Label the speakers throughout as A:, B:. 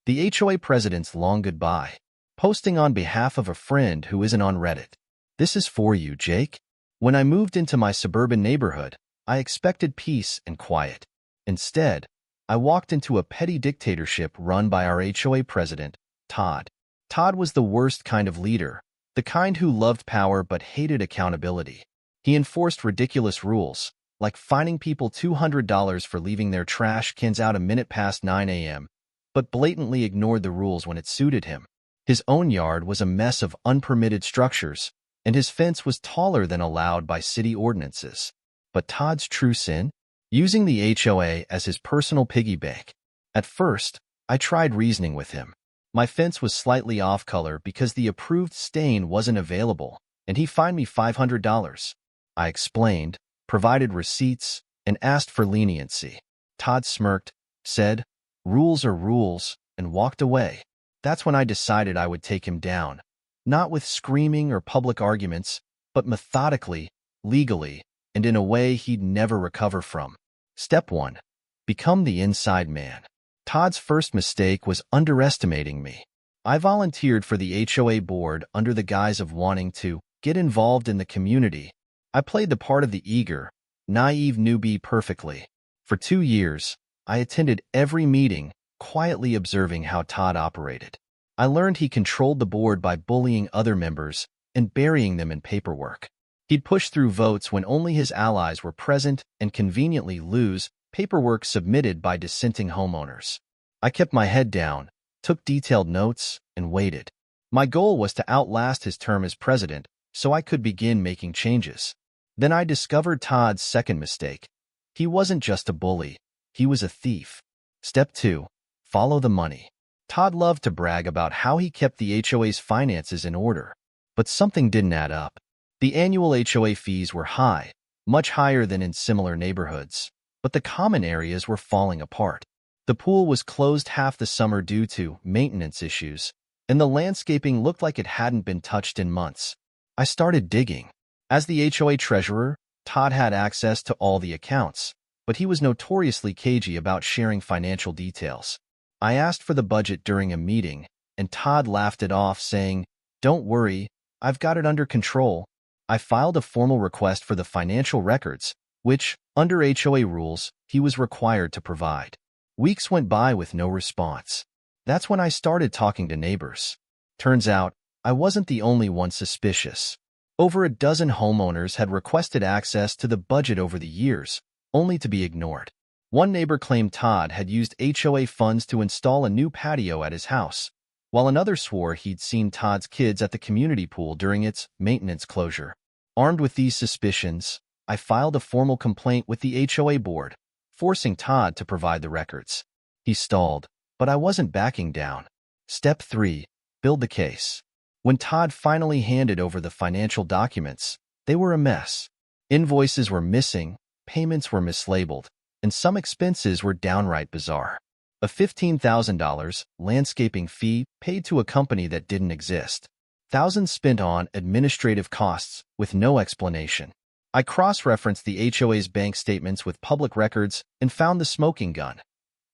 A: The HOA president's long goodbye. Posting on behalf of a friend who isn't on Reddit. This is for you, Jake. When I moved into my suburban neighborhood, I expected peace and quiet. Instead, I walked into a petty dictatorship run by our HOA president, Todd. Todd was the worst kind of leader, the kind who loved power but hated accountability. He enforced ridiculous rules, like fining people $200 for leaving their trash cans out a minute past 9 a.m., but blatantly ignored the rules when it suited him. His own yard was a mess of unpermitted structures, and his fence was taller than allowed by city ordinances. But Todd's true sin? Using the HOA as his personal piggy bank. At first, I tried reasoning with him. My fence was slightly off color because the approved stain wasn't available, and he fined me $500. I explained, provided receipts, and asked for leniency. Todd smirked, said, "Rules are rules," and walked away. That's when I decided I would take him down. Not with screaming or public arguments, but methodically, legally, and in a way he'd never recover from. Step 1. Become the inside man. Todd's first mistake was underestimating me. I volunteered for the HOA board under the guise of wanting to get involved in the community. I played the part of the eager, naive newbie perfectly. For 2 years, I attended every meeting, quietly observing how Todd operated. I learned he controlled the board by bullying other members and burying them in paperwork. He'd push through votes when only his allies were present and conveniently lose paperwork submitted by dissenting homeowners. I kept my head down, took detailed notes, and waited. My goal was to outlast his term as president so I could begin making changes. Then I discovered Todd's second mistake. He wasn't just a bully. He was a thief. Step 2. Follow the money. Todd loved to brag about how he kept the HOA's finances in order. But something didn't add up. The annual HOA fees were high, much higher than in similar neighborhoods, but the common areas were falling apart. The pool was closed half the summer due to maintenance issues, and the landscaping looked like it hadn't been touched in months. I started digging. As the HOA treasurer, Todd had access to all the accounts, but he was notoriously cagey about sharing financial details. I asked for the budget during a meeting, and Todd laughed it off, saying, "Don't worry, I've got it under control." I filed a formal request for the financial records, which, under HOA rules, he was required to provide. Weeks went by with no response. That's when I started talking to neighbors. Turns out, I wasn't the only one suspicious. Over a dozen homeowners had requested access to the budget over the years, only to be ignored. One neighbor claimed Todd had used HOA funds to install a new patio at his house, while another swore he'd seen Todd's kids at the community pool during its maintenance closure. Armed with these suspicions, I filed a formal complaint with the HOA board, forcing Todd to provide the records. He stalled, but I wasn't backing down. Step 3. Build the case. When Todd finally handed over the financial documents, they were a mess. Invoices were missing, payments were mislabeled, and some expenses were downright bizarre. A $15,000 landscaping fee paid to a company that didn't exist. Thousands spent on administrative costs with no explanation. I cross-referenced the HOA's bank statements with public records and found the smoking gun.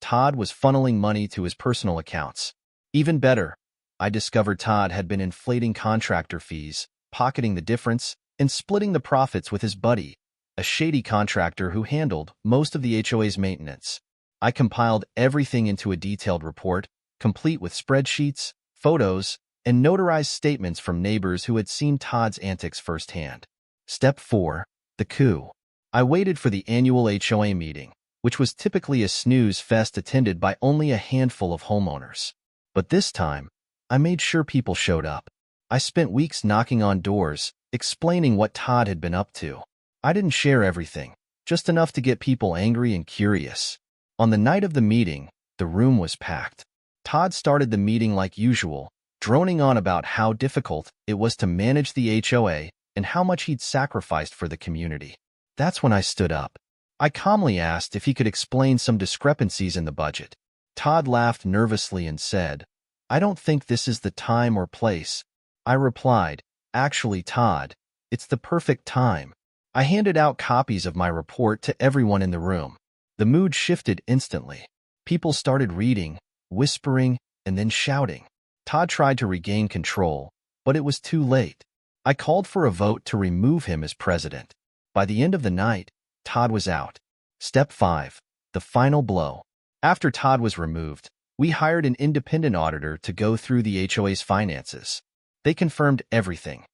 A: Todd was funneling money to his personal accounts. Even better, I discovered Todd had been inflating contractor fees, pocketing the difference, and splitting the profits with his buddy, a shady contractor who handled most of the HOA's maintenance. I compiled everything into a detailed report, complete with spreadsheets, photos, and notarized statements from neighbors who had seen Todd's antics firsthand. Step 4. The coup. I waited for the annual HOA meeting, which was typically a snooze fest attended by only a handful of homeowners. But this time, I made sure people showed up. I spent weeks knocking on doors, explaining what Todd had been up to. I didn't share everything, just enough to get people angry and curious. On the night of the meeting, the room was packed. Todd started the meeting like usual, droning on about how difficult it was to manage the HOA and how much he'd sacrificed for the community. That's when I stood up. I calmly asked if he could explain some discrepancies in the budget. Todd laughed nervously and said, "I don't think this is the time or place." I replied, "Actually, Todd, it's the perfect time." I handed out copies of my report to everyone in the room. The mood shifted instantly. People started reading, whispering, and then shouting. Todd tried to regain control, but it was too late. I called for a vote to remove him as president. By the end of the night, Todd was out. Step 5. The final blow. After Todd was removed, we hired an independent auditor to go through the HOA's finances. They confirmed everything.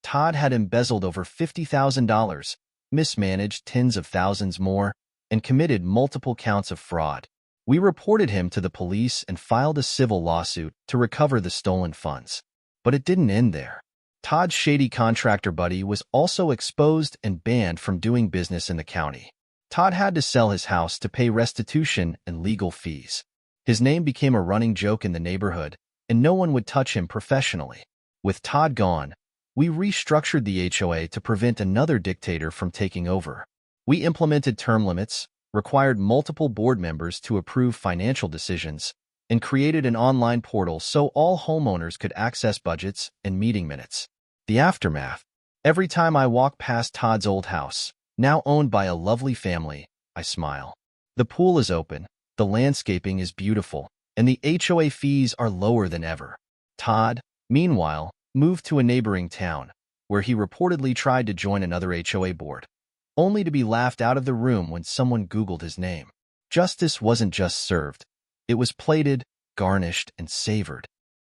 A: Todd had embezzled over $50,000, mismanaged tens of thousands more, and committed multiple counts of fraud. We reported him to the police and filed a civil lawsuit to recover the stolen funds. But it didn't end there. Todd's shady contractor buddy was also exposed and banned from doing business in the county. Todd had to sell his house to pay restitution and legal fees. His name became a running joke in the neighborhood, and no one would touch him professionally. With Todd gone, we restructured the HOA to prevent another dictator from taking over. We implemented term limits, required multiple board members to approve financial decisions, and created an online portal so all homeowners could access budgets and meeting minutes. The aftermath. Every time I walk past Todd's old house, now owned by a lovely family, I smile. The pool is open, the landscaping is beautiful, and the HOA fees are lower than ever. Todd, meanwhile, moved to a neighboring town, where he reportedly tried to join another HOA board, only to be laughed out of the room when someone Googled his name. Justice wasn't just served. It was plated, garnished, and savored.